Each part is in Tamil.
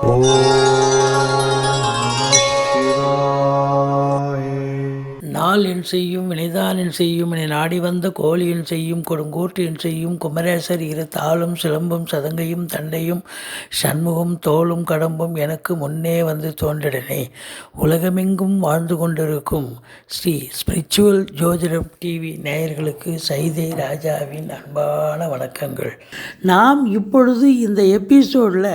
ஓம் சிவாய. நாள் என் செய்யும் வினைதான் என் செய்யும் என நாடி வந்த கோழி என் செய்யும் கொடுங்கோட்டு என் செய்யும் குமரேசர் இரு தாளும் சிலம்பும் சதங்கையும் தண்டையும் சண்முகம் தோளும் கடம்பும் எனக்கு முன்னே வந்து தோன்றிடனே. உலகமெங்கும் வாழ்ந்து கொண்டிருக்கும் ஸ்ரீ ஸ்பிரிச்சுவல் ஜோதிடம் டிவி நேயர்களுக்கு சைதை ராஜாவின் அன்பான வணக்கங்கள். நாம் இப்பொழுது இந்த எபிசோடில்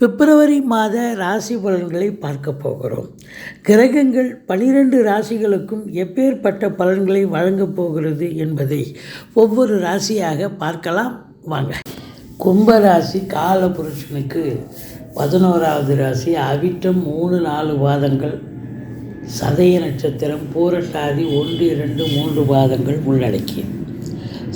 பிப்ரவரி மாத ராசி பலன்களை பார்க்க போகிறோம். கிரகங்கள் 12 ராசிகளுக்கும் எப்பேற்பட்ட பலன்களை வழங்கப் போகிறது என்பதை ஒவ்வொரு ராசியாக பார்க்கலாம் வாங்க. கும்பராசி காலபுருஷனுக்கு 11வது ராசி. அவிட்டம் 3-4 பாதங்கள், சதய நட்சத்திரம், பூரட்டாதி 1-2-3 பாதங்கள் உள்ளடக்கி.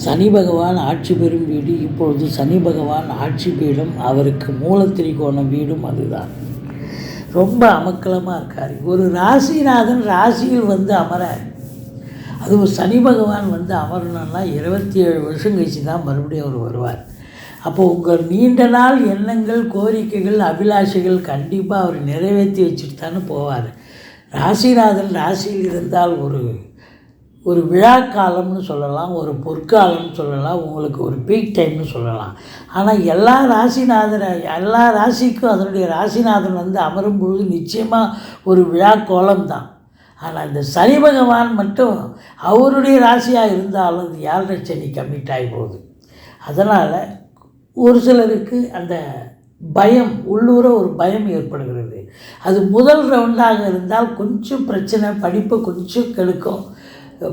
சனி பகவான் ஆட்சி பெறும் வீடு. இப்பொழுது சனி பகவான் ஆட்சி பீடம், அவருக்கு மூலத்திரிகோணம் வீடும் அதுதான். ரொம்ப அமக்கலமாக இருக்கார். ஒரு ராசிநாதன் ராசியில் வந்து அமர, அதுவும் சனி பகவான் வந்து அமரணும்னா 27 வருஷம் கழிச்சு தான் மறுபடியும் அவர் வருவார். அப்போது உங்கள் நீண்ட நாள் எண்ணங்கள், கோரிக்கைகள், அபிலாஷைகள் கண்டிப்பாக அவர் நிறைவேற்றி வச்சுட்டு தானே போவார். ராசிநாதன் ராசியில் இருந்தால் ஒரு விழா காலம்னு சொல்லலாம், ஒரு பொற்காலம்னு சொல்லலாம், உங்களுக்கு ஒரு பீக் டைம்னு சொல்லலாம். ஆனால் எல்லா ராசிக்கும் அதனுடைய ராசிநாதன் வந்து அமரும் பொழுது நிச்சயமாக ஒரு விழா கோலம் தான். ஆனால் இந்த சனி பகவான் மட்டும் அவருடைய ராசியாக இருந்தாலும் அது 7.5 சனி கம்மிட் ஆகி போகுது. அதனால் ஒரு சிலருக்கு அந்த பயம், உள்ளூர ஒரு பயம் ஏற்படுகிறது. அது முதல் ரவுண்டாக இருந்தால் கொஞ்சம் பிரச்சனை, படிப்பை கொஞ்சம் கெடுக்கும்.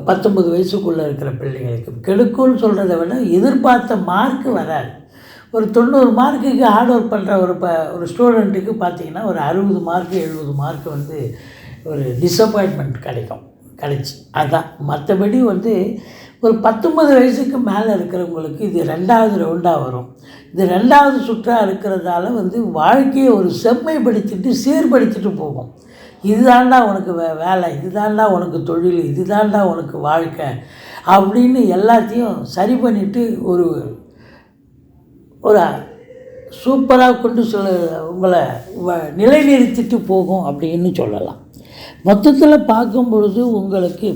19 வயசுக்குள்ளே இருக்கிற பிள்ளைங்களுக்கு கெடுக்கும்னு சொல்கிறத விட எதிர்பார்த்த மார்க்கு வராது. ஒரு 90 மார்க்குக்கு ஹார்ட் ஒர்க் பண்ணுற ஒரு ஸ்டூடெண்ட்டுக்கு பார்த்திங்கன்னா ஒரு 60 மார்க்கு 70 மார்க்கு வந்து ஒரு டிசப்பாயின்மெண்ட் கிடைச்சி அதுதான். மற்றபடி வந்து ஒரு 19 வயசுக்கு மேலே இருக்கிறவங்களுக்கு இது 2வது ரவுண்டாக வரும். இது 2வது சுற்றாக இருக்கிறதால வந்து வாழ்க்கையை ஒரு செம்மைப்படுத்திட்டு சீர்படுத்திட்டு போகும். இதுதாண்டா உனக்கு வேலை, இதுதாண்டா உனக்கு தொழில், இதுதாண்டா உனக்கு வாழ்க்கை அப்படின்னு எல்லாத்தையும் சரி பண்ணிவிட்டு ஒரு சூப்பராக கொண்டு உங்களை நிலைநிறுத்திட்டு போகும் அப்படின்னு சொல்லலாம். மொத்தத்தில் பார்க்கும் பொழுது உங்களுக்கு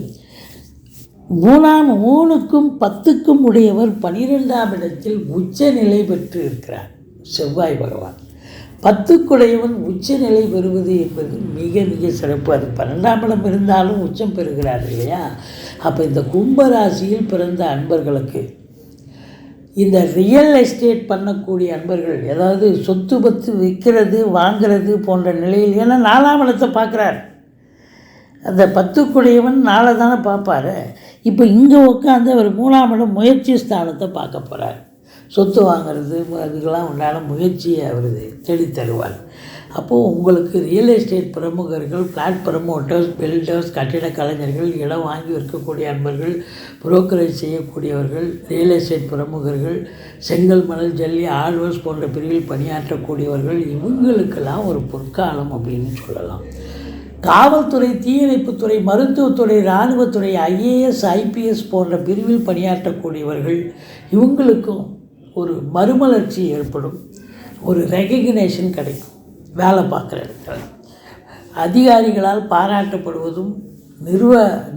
3க்கும் 10க்கும் உடையவர் 12ஆம் இடத்தில் உச்ச நிலை பெற்று இருக்கிறார் செவ்வாய் பகவான். 10க்குடையவன் உச்ச நிலை பெறுவது என்பது மிக மிக சிறப்பு. அது 12ஆம் இடம் இருந்தாலும் உச்சம் பெறுகிறார் இல்லையா? அப்போ இந்த கும்பராசியில் பிறந்த அன்பர்களுக்கு, இந்த ரியல் எஸ்டேட் பண்ணக்கூடிய அன்பர்கள், ஏதாவது சொத்து பத்து விற்கிறது வாங்கிறது போன்ற நிலையில், ஏன்னா 4ஆம் இடத்தை பார்க்குறார். அந்த 10க்குடையவன் 4 தானே பார்ப்பார். இப்போ இங்கே உட்காந்து அவர் 3ஆம் இடம் முயற்சி ஸ்தானத்தை பார்க்க போகிறார். சொத்து வாங்கிறது அதுக்கெல்லாம் உண்டான முயற்சியை அவர் தேடித்தருவார். அப்போது உங்களுக்கு ரியல் எஸ்டேட் பிரமுகர்கள், ஃப்ளாட் ப்ரமோட்டர்ஸ், பில்டர்ஸ், கட்டிட கலைஞர்கள், இடம் வாங்கி விற்கக்கூடிய அன்பர்கள், புரோக்கரேஜ் செய்யக்கூடியவர்கள், ரியல் எஸ்டேட் பிரமுகர்கள், செங்கல் மணல் ஜல்லி ஆழ்வர்ஸ் போன்ற பிரிவில் பணியாற்றக்கூடியவர்கள், இவங்களுக்கெல்லாம் ஒரு பொற்காலம் அப்படின்னு சொல்லலாம். காவல்துறை, தீயணைப்புத்துறை, மருத்துவத்துறை, இராணுவத்துறை, IAS, IPS போன்ற பிரிவில் பணியாற்றக்கூடியவர்கள், இவங்களுக்கும் ஒரு மறுமலர்ச்சி ஏற்படும். ஒரு ரெகக்னேஷன் கிடைக்கும். வேலை பார்க்குற இடத்துல அதிகாரிகளால் பாராட்டப்படுவதும்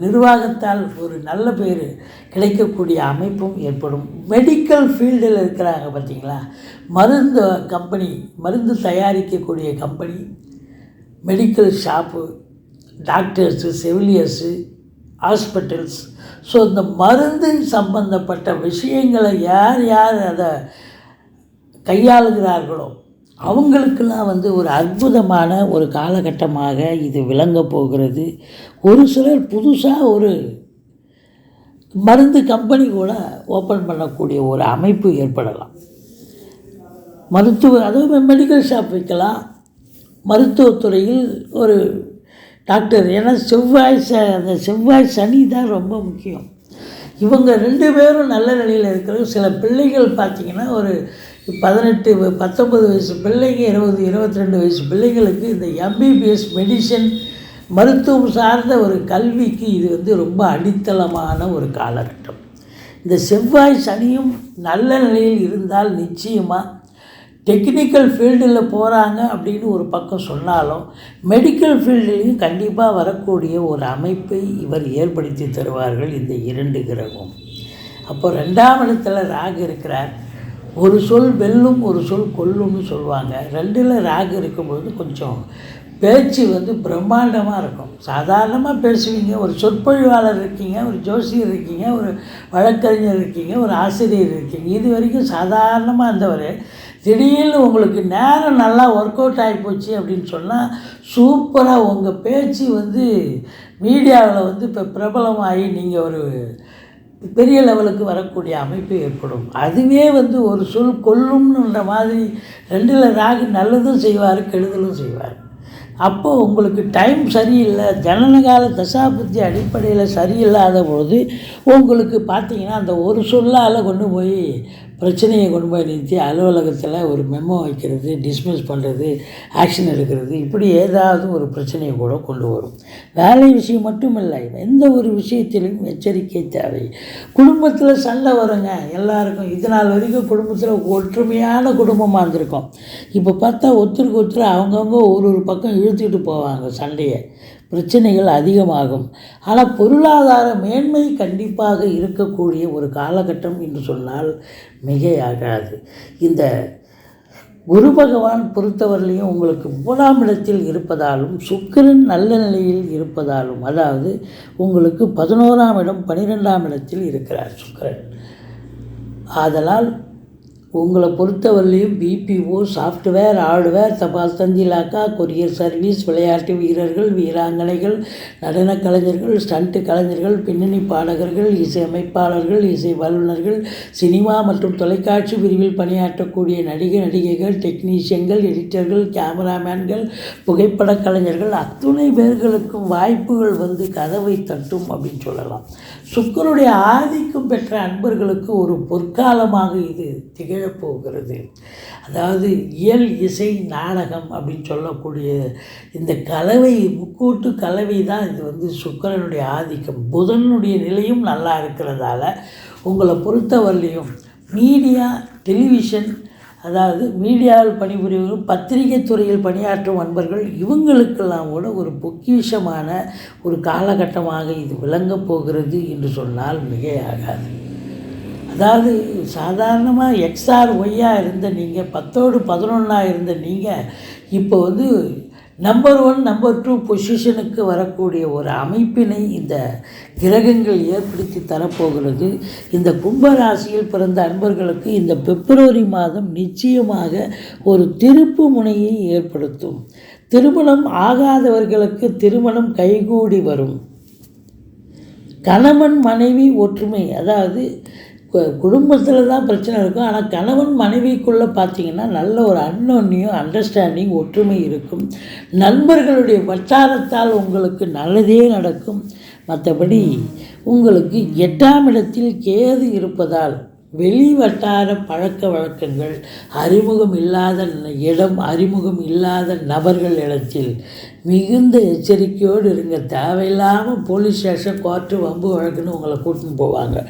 நிர்வாகத்தால் ஒரு நல்ல பேர் கிடைக்கக்கூடிய அமைப்பும் ஏற்படும். மெடிக்கல் ஃபீல்டில் இருக்கிறாங்க பார்த்திங்களா, மருந்து கம்பெனி, மருந்து தயாரிக்கக்கூடிய கம்பெனி, மெடிக்கல் ஷாப்பு, டாக்டர்ஸு, செவிலியர்ஸு, ஹாஸ்பிட்டல்ஸ், ஸோ இந்த மருந்து சம்பந்தப்பட்ட விஷயங்களை யார் அதை கையாளுகிறார்களோ அவங்களுக்கெல்லாம் வந்து ஒரு அற்புதமான ஒரு காலகட்டமாக இது விளங்க போகிறது. ஒரு சிலர் புதுசாக ஒரு மருந்து கம்பெனி கூட ஓப்பன் பண்ணக்கூடிய ஒரு அமைப்பு ஏற்படலாம். அதுவும் மெடிக்கல் ஷாப் வைக்கலாம். மருத்துவத்துறையில் ஒரு டாக்டர், ஏன்னா அந்த செவ்வாய் சனி தான் ரொம்ப முக்கியம். இவங்க 2 பேரும் நல்ல நிலையில் இருக்கிற சில பிள்ளைகள் பார்த்திங்கன்னா ஒரு 18-19 வயசு பிள்ளைங்க, 20-22 வயசு பிள்ளைங்களுக்கு இந்த MBBS மெடிசன் மருத்துவம் சார்ந்த ஒரு கல்விக்கு இது வந்து ரொம்ப அடித்தளமான ஒரு காலகட்டம். இந்த செவ்வாய் சனியும் நல்ல நிலையில் இருந்தால் நிச்சயமாக டெக்னிக்கல் ஃபீல்டில் போகிறாங்க அப்படின்னு ஒரு பக்கம் சொன்னாலும் மெடிக்கல் ஃபீல்டுலேயும் கண்டிப்பாக வரக்கூடிய ஒரு அமைப்பை இவர் ஏற்படுத்தி தருவார்கள் இந்த 2 கிரகம். அப்போ 2ஆம் இடத்துல ராகு இருக்கிறார். ஒரு சொல் வெல்லும் ஒரு சொல் கொல்லும்னு சொல்லுவாங்க. 2ல் ராகு இருக்கும்பொழுது கொஞ்சம் பேச்சு பிரம்மாண்டமாக இருக்கும். சாதாரணமாக பேசுவீங்க. ஒரு சொற்பொழிவாளர் இருக்கீங்க, ஒரு ஜோசியர் இருக்கீங்க, ஒரு வழக்கறிஞர் இருக்கீங்க, ஒரு ஆசிரியர் இருக்கீங்க. இது வரைக்கும் சாதாரணமாக இருந்தவர் திடீர்னு உங்களுக்கு நேரம் நல்லா ஒர்க் அவுட் ஆகி போச்சு அப்படின்னு சொன்னால் சூப்பராக உங்கள் பேச்சு மீடியாவில் இப்போ பிரபலமாகி நீங்கள் ஒரு பெரிய லெவலுக்கு வரக்கூடிய அமைப்பு ஏற்படும். அதுவே ஒரு சொல் கொல்லும்ன்ற மாதிரி 2ல் ராகு நல்லதும் செய்வார், கெடுதலும் செய்வார். அப்போது உங்களுக்கு டைம் சரியில்லை, ஜனனகால தசாபுத்தி அடிப்படையில் சரியில்லாத பொழுது உங்களுக்கு பார்த்திங்கன்னா அந்த ஒரு சொல்லால் கொண்டு போய் பிரச்சனையை கொண்டு போய் நிறுத்தி அலுவலகத்தில் ஒரு மெமோ வைக்கிறது, டிஸ்மிஸ் பண்ணுறது, ஆக்ஷன் எடுக்கிறது, இப்படி ஏதாவது ஒரு பிரச்சனையை கூட கொண்டு வரும். வேலை விஷயம் மட்டும் இல்லை, எந்த ஒரு விஷயத்திலும் எச்சரிக்கை தேவை. குடும்பத்தில் சண்டை வருங்க எல்லாருக்கும். இது நாள் வரைக்கும் குடும்பத்தில் ஒற்றுமையான குடும்பமாக இருந்திருக்கும். இப்போ பார்த்தா ஒருத்தருக்கு ஒருத்தர் அவங்கவுங்க ஒரு பக்கம் இழுத்துக்கிட்டு போவாங்க சண்டையை. பிரச்சனைகள் அதிகமாகும். ஆனால் பொருளாதார மேன்மை கண்டிப்பாக இருக்கக்கூடிய ஒரு காலகட்டம் என்று சொன்னால் மிகையாகாது. இந்த குரு பகவான் பொறுத்தவரையிலையும் உங்களுக்கு 3ஆம் இடத்தில் இருப்பதாலும் சுக்கிரன் நல்ல நிலையில் இருப்பதாலும், அதாவது உங்களுக்கு 11ஆம் இடம் 12ஆம் இடத்தில் இருக்கிறார் சுக்கிரன். ஆதலால் உங்களை பொறுத்தவரையிலையும் பிபிஓ, சாஃப்ட்வேர், ஹார்ட்வேர், தபால் தந்தி இலாக்கா, கொரியர் சர்வீஸ், விளையாட்டு வீரர்கள், வீராங்கனைகள், நடன கலைஞர்கள், ஸ்டண்ட் கலைஞர்கள், பின்னணி பாடகர்கள், இசை அமைப்பாளர்கள், இசை வல்லுநர்கள், சினிமா மற்றும் தொலைக்காட்சி பிரிவில் பணியாற்றக்கூடிய நடிகைகள், டெக்னீஷியன்கள், எடிட்டர்கள், கேமராமேன்கள், புகைப்பட கலைஞர்கள் அத்துணை பேர்களுக்கும் வாய்ப்புகள் கதவை தட்டும் அப்படின்னு சொல்லலாம். சுக்கிரனுடைய ஆதிக்கம் பெற்ற அன்பர்களுக்கு ஒரு பொற்காலமாக இது திகழப்போகிறது. அதாவது இயல், இசை, நாடகம் அப்படின்னு சொல்லக்கூடிய இந்த கலவை, முக்கூட்டு கலவை தான் இது சுக்கிரனுடைய ஆதிக்கம். புதனுடைய நிலையும் நல்லா இருக்கிறதால உங்களை பொறுத்தவரையிலையும் மீடியா, டெலிவிஷன், அதாவது மீடியாவில் பணிபுரிவர்கள், பத்திரிகை துறையில் பணியாற்றும் அன்பர்கள், இவங்களுக்கெல்லாம் கூட ஒரு பொக்கிஷமான ஒரு காலகட்டமாக இது விளங்கப் போகிறது என்று சொன்னால் மிகையாகாது. அதாவது சாதாரணமாக XR ஒய்யாக இருந்த நீங்கள் 10ஓடு 11ஆக இருந்த நீங்கள் இப்போ நம்பர் 1 நம்பர் 2 பொசிஷனுக்கு வரக்கூடிய ஒரு அமைப்பினை இந்த கிரகங்கள் ஏற்படுத்தி தரப்போகிறது. இந்த கும்பராசியில் பிறந்த அன்பர்களுக்கு இந்த பிப்ரவரி மாதம் நிச்சயமாக ஒரு திருப்பு முனையை ஏற்படுத்தும். திருமணம் ஆகாதவர்களுக்கு திருமணம் கைகூடி வரும். கணவன் மனைவி ஒற்றுமை, அதாவது குடும்பத்தில் தான் பிரச்சனை இருக்கும். ஆனால் கணவன் மனைவிக்குள்ளே பார்த்திங்கன்னா நல்ல ஒரு அன்னோன்யம், அண்டர்ஸ்டாண்டிங், ஒற்றுமை இருக்கும். நண்பர்களுடைய வட்டாரத்தால் உங்களுக்கு நல்லதே நடக்கும். மற்றபடி உங்களுக்கு 8ஆம் இடத்தில் கேது இருப்பதால் வெளி வட்டார பழக்க வழக்கங்கள், அறிமுகம் இல்லாத இடம், அறிமுகம் இல்லாத நபர்கள் இடத்தில் மிகுந்த எச்சரிக்கையோடு இருங்க. தேவையில்லாமல் போலீஸ் ஸ்டேஷன், கோர்ட்டு, வம்பு வழக்குன்னு உங்களை கூட்டின்னு போவாங்க.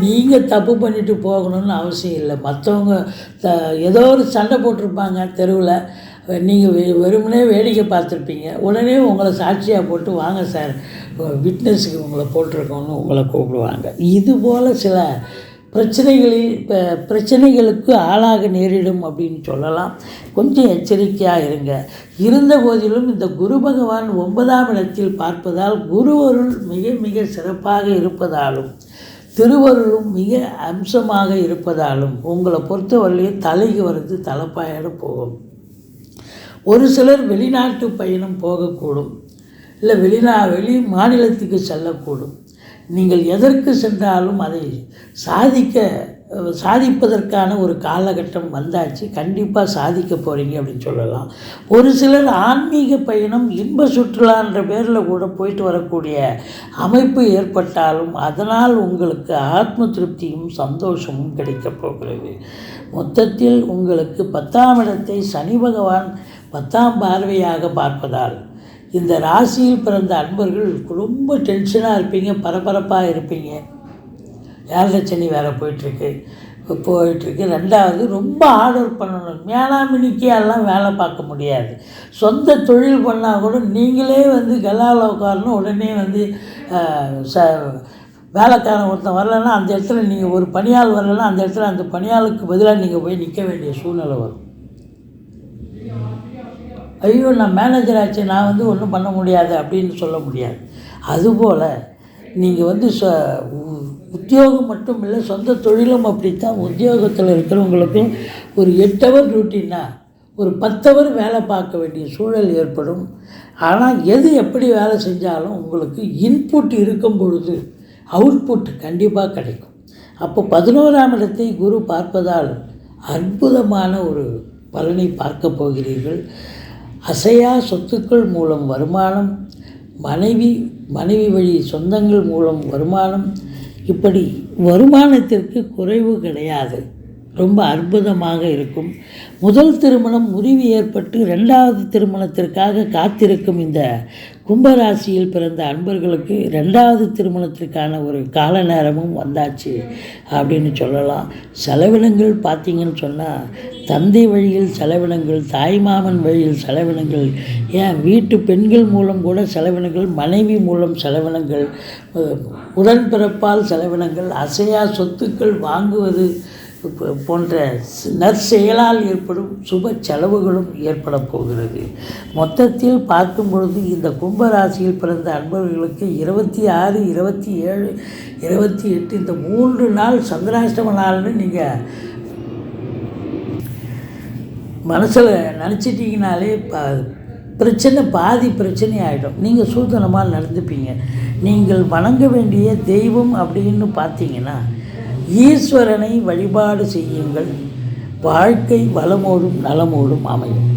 நீங்கள் தப்பு பண்ணிட்டு போகணும்னு அவசியம் இல்லை. மற்றவங்க ஏதோ ஒரு சண்டை போட்டிருப்பாங்க தெருவில், நீங்கள் வெறுமனே வேடிக்கை பார்த்துருப்பீங்க. உடனே உங்களை சாட்சியாக போட்டு வாங்க சார் விட்னஸுக்கு உங்களை போட்டிருக்கோன்னு உங்களை கூப்பிடுவாங்க. இதுபோல் சில பிரச்சனைகளுக்கு ஆளாக நேரிடும் அப்படின்னு சொல்லலாம். கொஞ்சம் எச்சரிக்கையாக இருங்க. இருந்த போதிலும் இந்த குரு பகவான் 9ஆம் இடத்தில் பார்ப்பதால் குருவருள் மிக மிக சிறப்பாக இருப்பதாலும் திருவருளும் மிக அம்சமாக இருப்பதாலும் உங்களை பொறுத்தவரையிலே தலைக்கு வருது தலைப்பாயோடு போகும். ஒரு சிலர் வெளிநாட்டு பயணம் போகக்கூடும், இல்லை வெளி மாநிலத்துக்கு செல்லக்கூடும். நீங்கள் எதற்கு சென்றாலும் அதை சாதிப்பதற்கான ஒரு காலகட்டம் வந்தாச்சு. கண்டிப்பாக சாதிக்க போகிறீங்க அப்படின்னு சொல்லலாம். ஒரு சிலர் ஆன்மீக பயணம், இன்ப சுற்றுலான்ற பேரில் கூட போயிட்டு வரக்கூடிய அமைப்பு ஏற்பட்டாலும் அதனால் உங்களுக்கு ஆத்ம திருப்தியும் சந்தோஷமும் கிடைக்கப் போகிறது. மொத்தத்தில் உங்களுக்கு 10ஆம் இடத்தை சனி பகவான் 10ஆம் பார்வையாக பார்ப்பதால் இந்த ராசியில் பிறந்த அன்பர்கள் ரொம்ப டென்ஷனாக இருப்பீங்க, பரபரப்பாக இருப்பீங்க. 7 சனி வேறு போயிட்டுருக்கு. போயிட்டுருக்கு. ரெண்டாவது, ரொம்ப ஹார்ட் ஒர்க் பண்ணணும். மேலாமினிக்கு எல்லாம் வேலை பார்க்க முடியாது. சொந்த தொழில் பண்ணால் கூட நீங்களே கல்லாவில் உட்காரணும். உடனே வேலைக்காரன் ஒருத்தன் வரலைன்னா அந்த இடத்துல நீங்கள் ஒரு பணியாள் வரலைன்னா அந்த இடத்துல அந்த பணியாளுக்கு பதிலாக நீங்கள் போய் நிற்க வேண்டிய சூழ்நிலை வரும். ஐயோ, நான் மேனேஜர் ஆச்சு, நான் ஒன்றும் பண்ண முடியாது அப்படின்னு சொல்ல முடியாது. அதுபோல் நீங்கள் உத்தியோகம் மட்டும் இல்லை, சொந்த தொழிலும் அப்படித்தான். உத்தியோகத்தில் இருக்கிறவங்களுக்கும் ஒரு 8 ஹவர் டியூட்டின்னா ஒரு 10 ஹவர் வேலை பார்க்க வேண்டிய சூழல் ஏற்படும். ஆனால் எது எப்படி வேலை செஞ்சாலும் உங்களுக்கு இன்புட் இருக்கும் பொழுது அவுட்புட் கண்டிப்பாக கிடைக்கும். அப்போ 11ஆம் இடத்தை குரு பார்ப்பதால் அற்புதமான ஒரு பலனை பார்க்க போகிறீர்கள். அசையா சொத்துக்கள் மூலம் வருமானம், மனைவி வழி சொந்தங்கள் மூலம் வருமானம், இப்படி வருமானத்திற்கு குறைவு கிடையாது. ரொம்ப அற்புதமாக இருக்கும். முதல் திருமணம் முறிவு ஏற்பட்டு 2வது திருமணத்திற்காக காத்திருக்கும் இந்த கும்பராசியில் பிறந்த அன்பர்களுக்கு 2வது திருமணத்திற்கான ஒரு கால நேரமும் வந்தாச்சு அப்படின்னு சொல்லலாம். செலவினங்கள் பார்த்திங்கன்னு சொன்னால் தந்தை வழியில் செலவினங்கள், தாய்மாமன் வழியில் செலவினங்கள், ஏன் வீட்டு பெண்கள் மூலம் கூட செலவினங்கள், மனைவி மூலம் செலவினங்கள், உடன்பிறப்பால் செலவினங்கள், அசையா சொத்துக்கள் வாங்குவது போன்ற நற்செயலால் ஏற்படும் சுப செலவுகளும் ஏற்பட போகிறது. மொத்தத்தில் பார்க்கும் பொழுது இந்த கும்பராசியில் பிறந்த அன்பர்களுக்கு 26, 27, 28 இந்த 3 நாள் சந்திராஷ்டம நாள்னு நீங்கள் மனசில் நினச்சிட்டிங்கனாலே பாதி பிரச்சனை ஆகிடும். நீங்கள் சூதனமாக நடந்துப்பீங்க. நீங்கள் வணங்க வேண்டிய தெய்வம் அப்படின்னு பார்த்தீங்கன்னா ஈஸ்வரனை வழிபாடு செய்யுங்கள். வாழ்க்கை வளமோடும் நலமோடும் அமையும்.